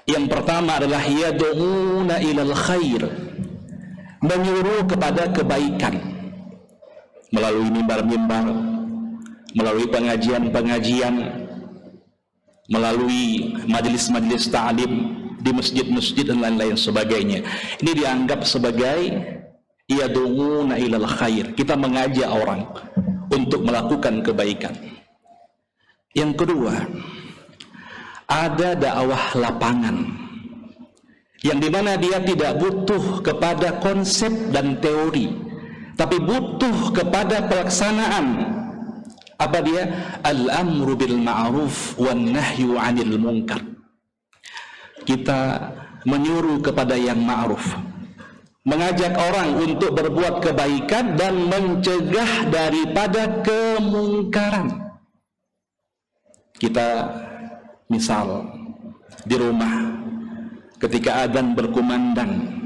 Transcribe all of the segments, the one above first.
Yang pertama adalah yad'una ilal khair, menyuruh kepada kebaikan melalui mimbar-mimbar, melalui pengajian-pengajian, melalui majelis-majelis ta'lim di masjid-masjid dan lain-lain sebagainya. Ini dianggap sebagai yad'una ilal khair, kita mengajak orang untuk melakukan kebaikan. Yang kedua, ada dakwah lapangan, yang dimana dia tidak butuh kepada konsep dan teori, tapi butuh kepada pelaksanaan. Apa dia? Al-amru bil ma'ruf wan nahyu 'anil munkar. Kita menyuruh kepada yang ma'ruf, mengajak orang untuk berbuat kebaikan dan mencegah daripada kemungkaran. Kita misal di rumah ketika adzan berkumandang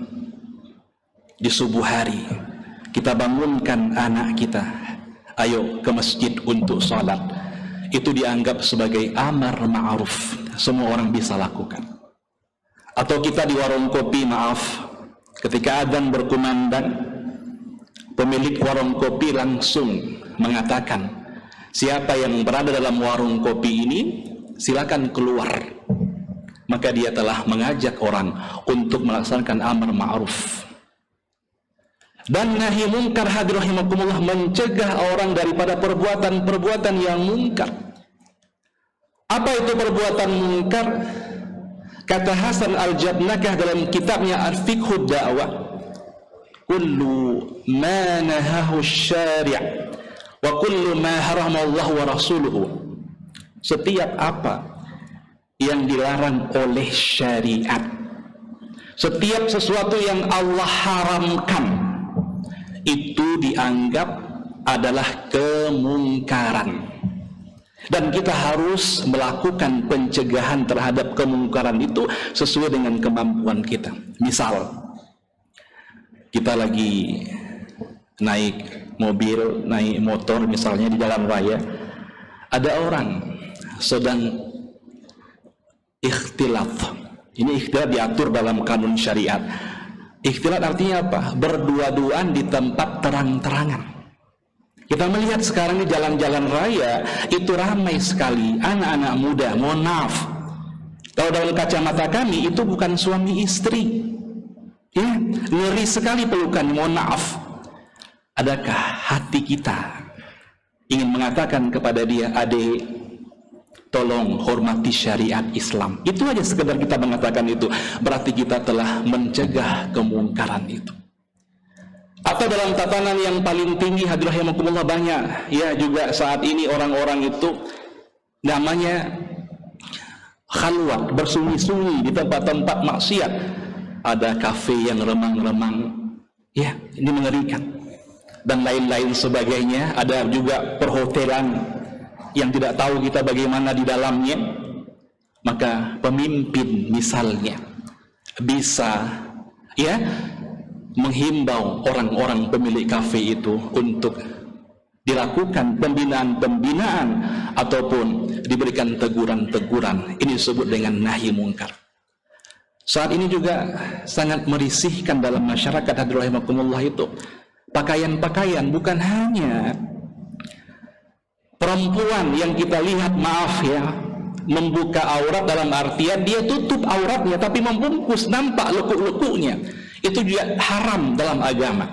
di subuh hari, kita bangunkan anak kita, ayo ke masjid untuk sholat. Itu dianggap sebagai amar ma'ruf, semua orang bisa lakukan. Atau kita di warung kopi, maaf, ketika adzan berkumandang, pemilik warung kopi langsung mengatakan, siapa yang berada dalam warung kopi ini silakan keluar. Maka dia telah mengajak orang untuk melaksanakan amar ma'ruf. Dan nahi mungkar, hadir rahimakumullah, mencegah orang daripada perbuatan-perbuatan yang mungkar. Apa itu perbuatan mungkar? Kata Hasan Al-Jabnakah dalam kitabnya Al-Fiqhud Da'wah, kullu ma nahahu syari' wa kullu ma haramallahu wa rasuluhu. Setiap apa yang dilarang oleh syariat, setiap sesuatu yang Allah haramkan, itu dianggap adalah kemungkaran. Dan kita harus melakukan pencegahan terhadap kemungkaran itu sesuai dengan kemampuan kita. Misal, kita lagi naik mobil, naik motor misalnya di jalan raya, ada orang sedang ikhtilat. Ini ikhtilat diatur dalam kanun syariat. Ikhtilat artinya apa? Berdua-duaan di tempat terang-terangan. Kita melihat sekarang di jalan-jalan raya itu ramai sekali anak-anak muda. Mohon maaf, kalau dalam kacamata kami itu bukan suami istri, ya, ngeri sekali pelukan. Mohon maaf, adakah hati kita ingin mengatakan kepada dia, adik, tolong hormati syariat Islam? Itu aja sekedar kita mengatakan itu, berarti kita telah mencegah kemungkaran itu. Atau dalam tatanan yang paling tinggi, hadirin rahimakumullah, banyak ya juga saat ini orang-orang itu namanya khalwat, bersunyi-sunyi di tempat-tempat maksiat. Ada kafe yang remang-remang, ya, ini mengerikan, dan lain-lain sebagainya. Ada juga perhotelan yang tidak tahu kita bagaimana di dalamnya. Maka pemimpin misalnya bisa, ya, menghimbau orang-orang pemilik kafe itu untuk dilakukan pembinaan-pembinaan ataupun diberikan teguran-teguran. Ini disebut dengan nahi mungkar. Saat ini juga sangat merisihkan dalam masyarakat, hadirin rahimakumullah, itu pakaian-pakaian, bukan hanya perempuan yang kita lihat, maaf ya, membuka aurat dalam artian dia tutup auratnya tapi membungkus, nampak lekuk-lekuknya. Itu juga haram dalam agama,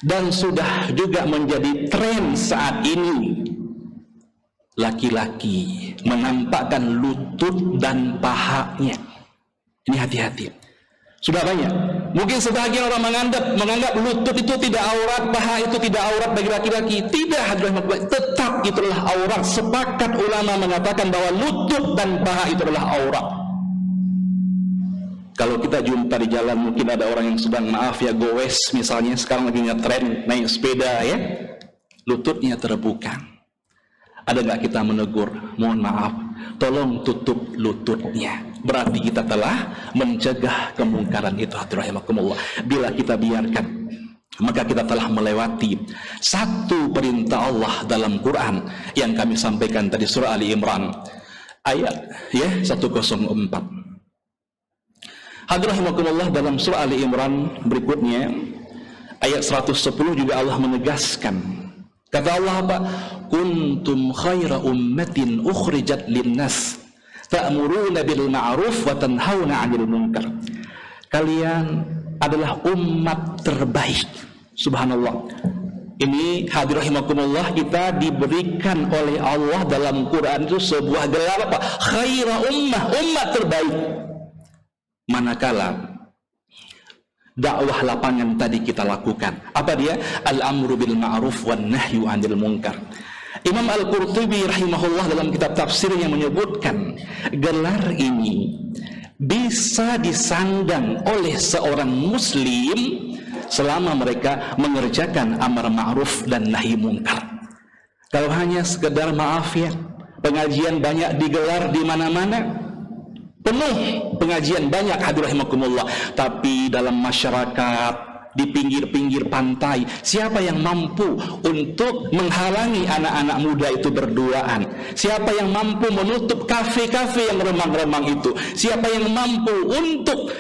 dan sudah juga menjadi tren saat ini. Laki-laki menampakkan lutut dan pahanya. Ini hati-hati, sudah banyak. Mungkin sebagian orang menganggap lutut itu tidak aurat, paha itu tidak aurat bagi laki-laki. Tidak, tetap itulah aurat. Sepakat ulama mengatakan bahwa lutut dan paha itu adalah aurat. Kalau kita jumpa di jalan, mungkin ada orang yang sedang, maaf ya, goes misalnya, sekarang lagi ngetren naik sepeda, ya, lututnya terbuka. Ada nggak kita menegur, mohon maaf, tolong tutup lututnya? Berarti kita telah mencegah kemungkaran itu, hadirin rahimakumullah. Bila kita biarkan, maka kita telah melewati satu perintah Allah dalam Quran yang kami sampaikan tadi, surah Ali Imran ayat, ya, 104. Hadirin rahimakumullah, dalam surah Ali Imran berikutnya ayat 110 juga Allah menegaskan. Kata Allah apa? Kuntum khaira ummatin ukhrijat linnas ta'muruna bil ma'ruf wa tanhauna 'anil munkar. Kalian adalah umat terbaik. Subhanallah. Ini hadirin rahimakumullah, kita diberikan oleh Allah dalam Quran itu sebuah gelar apa? Khaira ummah, umat terbaik. Manakala dakwah lapangan tadi kita lakukan, apa dia? Al-amru bil ma'ruf wan nahyu 'anil munkar. Imam Al-Qurtubi rahimahullah dalam kitab tafsirnya menyebutkan gelar ini bisa disandang oleh seorang muslim selama mereka mengerjakan amar ma'ruf dan nahi munkar. Kalau hanya sekedar maaf ya, pengajian banyak digelar di mana-mana, penuh pengajian banyak hadirin rahimakumullah, tapi dalam masyarakat, di pinggir-pinggir pantai, siapa yang mampu untuk menghalangi anak-anak muda itu berduaan? Siapa yang mampu menutup kafe-kafe yang remang-remang itu? Siapa yang mampu untuk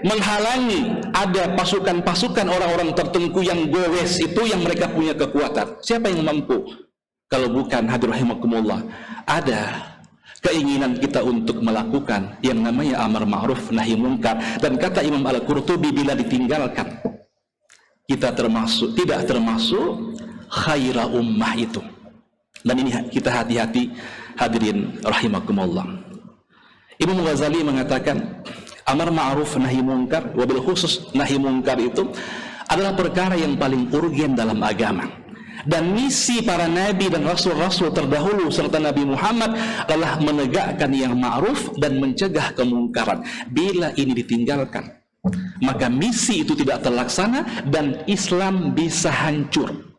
menghalangi ada pasukan-pasukan orang-orang tertentu yang gowes itu, yang mereka punya kekuatan? Siapa yang mampu? Kalau bukan hadirin rahimakumullah, ada keinginan kita untuk melakukan yang namanya amar ma'ruf nahi munkar. Dan kata Imam Al-Qurtubi, bila ditinggalkan, kita tidak termasuk khaira ummah itu. Dan ini kita hati-hati hadirin rahimakumullah. Imam Ghazali mengatakan amar ma'ruf nahi munkar, wabil khusus nahi munkar, itu adalah perkara yang paling urgen dalam agama. Dan misi para nabi dan rasul-rasul terdahulu serta Nabi Muhammad adalah menegakkan yang ma'ruf dan mencegah kemungkaran. Bila ini ditinggalkan, maka misi itu tidak terlaksana dan Islam bisa hancur.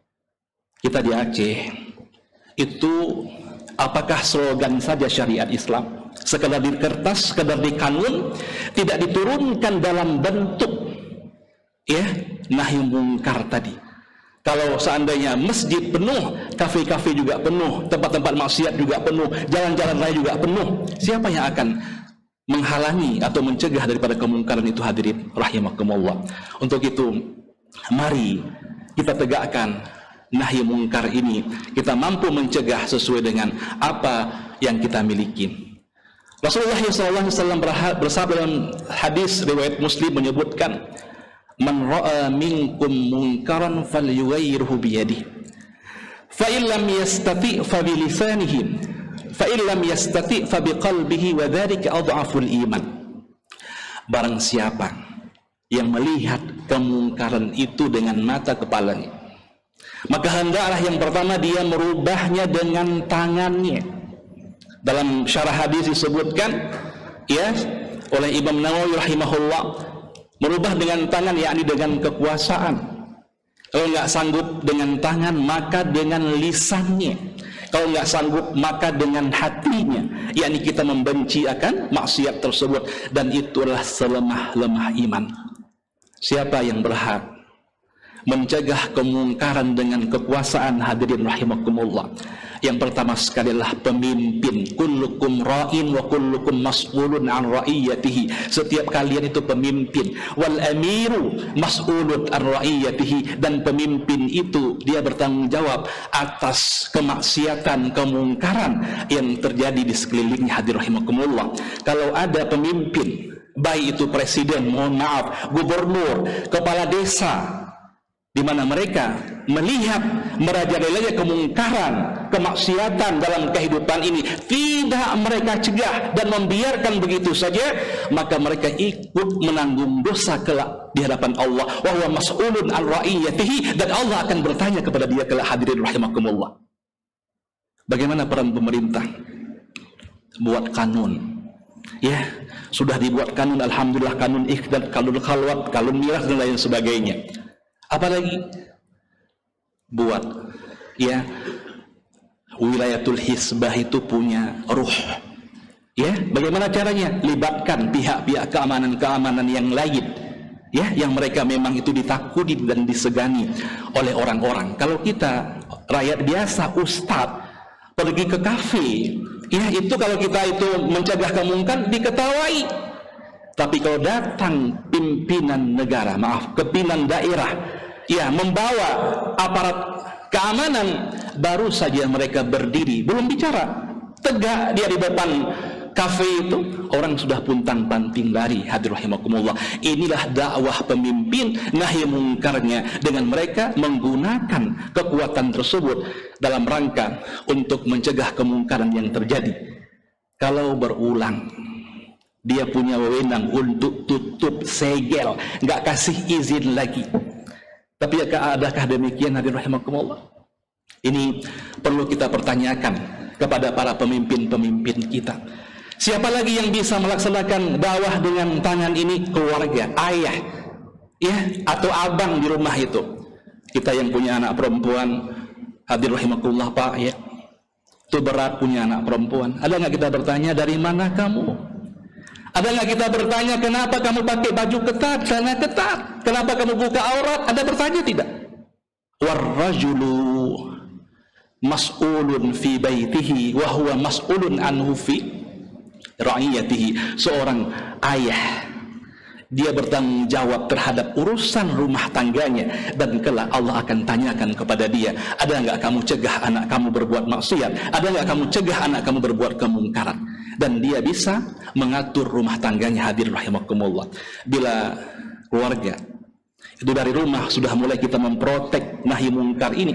Kita di Aceh itu apakah slogan saja syariat Islam, sekedar di kertas, sekedar di kanun, tidak diturunkan dalam bentuk nahi munkar tadi. Kalau seandainya masjid penuh, kafe-kafe juga penuh, tempat-tempat maksiat juga penuh, jalan-jalan raya juga penuh, siapa yang akan menghalangi atau mencegah daripada kemungkaran itu hadirin rahimakumullah? Untuk itu, mari kita tegakkan nahi munkar ini. Kita mampu mencegah sesuai dengan apa yang kita miliki. Rasulullah SAW bersabda dalam hadis riwayat Muslim menyebutkan, man ra'a minkum munkaran falyughayyirhu biyadihi fa in lam yastati' fa bi lisanihi fa in lam yastati' fa bi qalbihi wa dzalika adhaful iman. Barang siapa yang melihat kemungkaran itu dengan mata kepalanya, maka hendaklah yang pertama dia merubahnya dengan tangannya. Dalam syarah hadis disebutkan oleh Imam Nawawi rahimahullah, merubah dengan tangan yakni dengan kekuasaan. Kalau nggak sanggup dengan tangan, maka dengan lisannya. Kalau nggak sanggup, maka dengan hatinya, yakni kita membenci akan maksiat tersebut. Dan itulah selemah-lemah iman. Siapa yang berhak mencegah kemungkaran dengan kekuasaan hadirin rahimakumullah? Yang pertama sekali adalah pemimpin. Kullukum ra'in wa kullukum mas'ulun an ra'iyatihi. Setiap kalian itu pemimpin. Wal amiru mas'ulun an ra'iyatihi. Dan pemimpin itu dia bertanggung jawab atas kemaksiatan, kemungkaran yang terjadi di sekelilingnya hadirin rahimakumullah. Kalau ada pemimpin, baik itu presiden, mohon maaf, gubernur, kepala desa, di mana mereka melihat merajalela kemungkaran, kemaksiatan dalam kehidupan ini, tidak mereka cegah dan membiarkan begitu saja, maka mereka ikut menanggung dosa kelak di hadapan Allah. Wa huwa mas'ulun an ra'iyatihi, dan Allah akan bertanya kepada dia kelak hadirin rahimakumullah. Bagaimana peran pemerintah? Buat kanun. Sudah dibuat kanun, alhamdulillah, kanun ikhdat, kanun khalwat, kanun miras dan lain sebagainya. Apalagi buat wilayatul hisbah itu punya ruh. Bagaimana caranya? Libatkan pihak-pihak keamanan-keamanan yang lain, yang mereka memang itu ditakuti dan disegani oleh orang-orang. Kalau kita rakyat biasa, ustadz pergi ke kafe, itu kalau kita itu mencegah kemungkaran diketawai. Tapi kalau datang pimpinan negara, pimpinan daerah, ya, membawa aparat keamanan, baru saja mereka berdiri, belum bicara, tegak dia di depan kafe itu, orang sudah puntang-panting lari. Hadir rahimakumullah. Inilah dakwah pemimpin, nahi mungkarnya, dengan mereka menggunakan kekuatan tersebut dalam rangka untuk mencegah kemungkaran yang terjadi. Kalau berulang, dia punya wewenang untuk tutup segel, nggak kasih izin lagi. Tapi adakah demikian, hadirin rahimakumullah? Ini perlu kita pertanyakan kepada para pemimpin-pemimpin kita. Siapa lagi yang bisa melaksanakan dakwah dengan tangan ini? Keluarga, ayah, ya, atau abang di rumah itu. Kita yang punya anak perempuan, hadirin rahimakumullah, Pak, ya, itu berat punya anak perempuan. Ada nggak kita bertanya, dari mana kamu? Ada nggak kita bertanya, kenapa kamu pakai baju ketat, celana ketat? Kenapa kamu buka aurat? Ada bertanya tidak? Warrajulu mas'ulun fi baitihi wa huwa mas'ulun anhu fi ra'iyatihi. Seorang ayah, dia bertanggung jawab terhadap urusan rumah tangganya, dan kelak Allah akan tanyakan kepada dia, ada nggak kamu cegah anak kamu berbuat maksiat? Ada nggak kamu cegah anak kamu berbuat kemungkaran? Dan dia bisa mengatur rumah tangganya. Hadir rahimakumullah. Bila keluarga itu dari rumah sudah mulai kita memprotek nahi mungkar ini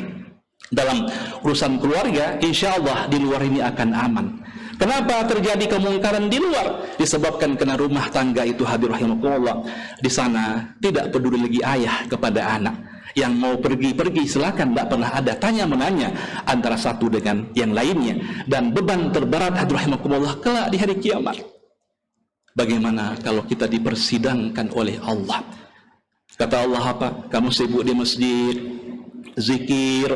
dalam urusan keluarga, insya Allah di luar ini akan aman. Kenapa terjadi kemungkaran di luar? Disebabkan karena rumah tangga itu, hadir rahimakumullah, di sana tidak peduli lagi ayah kepada anak. Yang mau pergi-pergi silakan, tidak pernah ada tanya menanya antara satu dengan yang lainnya. Dan beban terberat, hadir rahimakumullah, kelak di hari kiamat. Bagaimana kalau kita dipersidangkan oleh Allah? Kata Allah apa? Kamu sibuk di masjid, zikir,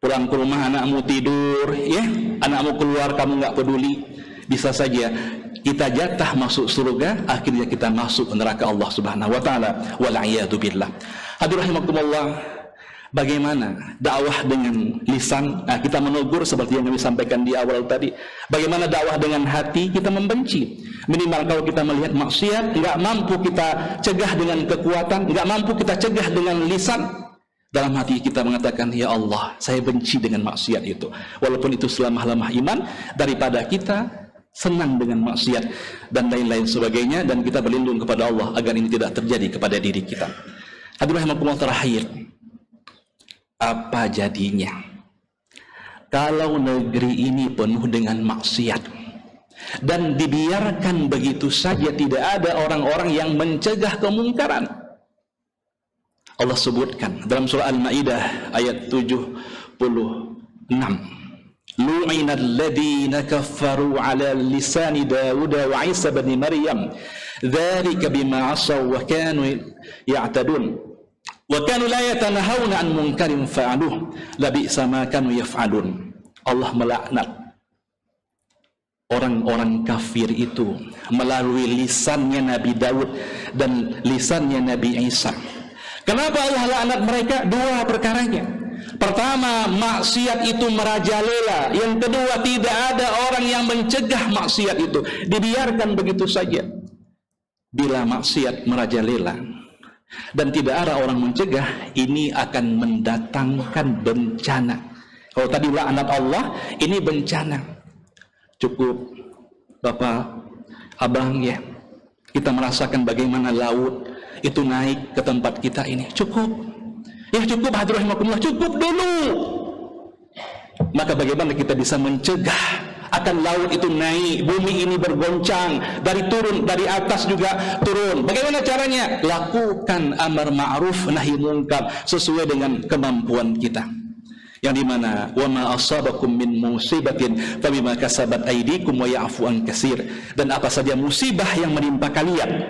pulang ke rumah anakmu tidur, ya, anakmu keluar kamu nggak peduli. Bisa saja kita jatah masuk surga, akhirnya kita masuk neraka Allah Subhanahu wa taala. Wal'iyadu billah. Hadir rahimakumullah, bagaimana dakwah dengan lisan? Nah, kita menegur seperti yang kami sampaikan di awal tadi. Bagaimana dakwah dengan hati? Kita membenci. Minimal kalau kita melihat maksiat, nggak mampu kita cegah dengan kekuatan, nggak mampu kita cegah dengan lisan, dalam hati kita mengatakan, ya Allah, saya benci dengan maksiat itu. Walaupun itu selemah-lemah iman, daripada kita senang dengan maksiat dan lain-lain sebagainya, dan kita berlindung kepada Allah agar ini tidak terjadi kepada diri kita. Hadirin rahimakumullah, terakhir, apa jadinya kalau negeri ini penuh dengan maksiat dan dibiarkan begitu saja, tidak ada orang-orang yang mencegah kemungkaran? Allah sebutkan dalam surah Al-Maidah ayat 76, lu'inal ladzina kafaru ala lisani Daud wa Isa bin Maryam dzalika bima 'asaw wa kanu ya'tadun wa kanu la yatanahawna 'an munkarin fa'aluhu labi'sa ma kanu yaf'alun. Allah melaknat orang-orang kafir itu melalui lisannya Nabi Daud dan lisannya Nabi Isa. Kenapa Allah laknat mereka? Dua perkaranya. Pertama, maksiat itu merajalela. Yang kedua, tidak ada orang yang mencegah maksiat itu, dibiarkan begitu saja. Bila maksiat merajalela dan tidak ada orang mencegah, ini akan mendatangkan bencana. Kalau tadi laknat Allah, ini bencana. Cukup Bapak, Abang, ya, kita merasakan bagaimana laut itu naik ke tempat kita ini. Cukup, ya cukup, hadirin rahimakumullah, cukup dulu. Maka bagaimana kita bisa mencegah akan laut itu naik, bumi ini bergoncang, dari turun, dari atas juga turun? Bagaimana caranya? Lakukan amar ma'ruf nahi mungkar sesuai dengan kemampuan kita. Yang dimana wa ma asabakum min musibatin fabima kasabat aydikum wa ya'fu an katsir. Dan apa saja musibah yang menimpa kalian,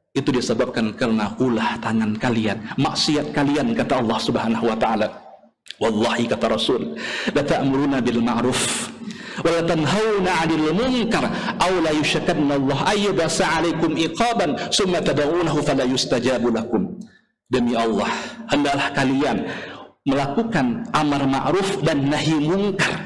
itu disebabkan karena ulah tangan kalian, maksiat kalian, kata Allah Subhanahu wa taala. Wallahi, kata Rasul, la ta'muruna bil ma'ruf wa la tanhauna 'anil munkar aw la yushakanna Allah ayyabasa 'alaikum iqaban summa tad'unahu fala yustajabu lakum. Demi Allah, hendaklah kalian melakukan amar ma'ruf dan nahi mungkar.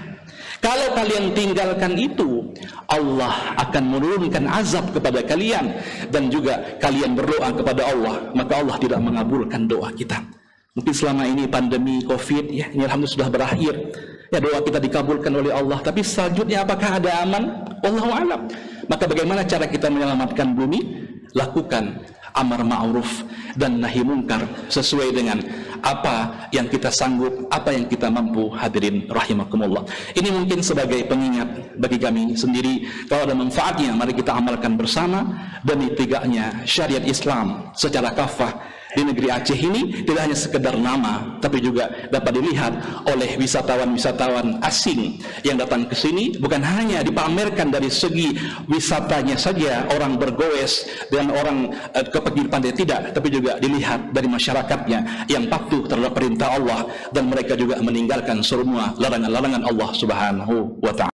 Kalau kalian tinggalkan itu, Allah akan menurunkan azab kepada kalian, dan juga kalian berdoa kepada Allah, maka Allah tidak mengabulkan doa kita. Mungkin selama ini pandemi COVID, ya, ini alhamdulillah sudah berakhir. Ya, doa kita dikabulkan oleh Allah. Tapi selanjutnya apakah ada aman? Wallahu a'lam. Maka bagaimana cara kita menyelamatkan bumi? Lakukan amar ma'ruf dan nahi mungkar sesuai dengan apa yang kita sanggup, apa yang kita mampu. Hadirin rahimakumullah. Ini mungkin sebagai pengingat bagi kami sendiri. Kalau ada manfaatnya, mari kita amalkan bersama demi tegaknya syariat Islam secara kafah di negeri Aceh ini. Tidak hanya sekedar nama, tapi juga dapat dilihat oleh wisatawan-wisatawan asing yang datang ke sini. Bukan hanya dipamerkan dari segi wisatanya saja, orang bergoes dan orang ke pinggir pantai, tidak, tapi juga dilihat dari masyarakatnya yang patuh terhadap perintah Allah, dan mereka juga meninggalkan semua larangan-larangan Allah Subhanahu wa ta'ala.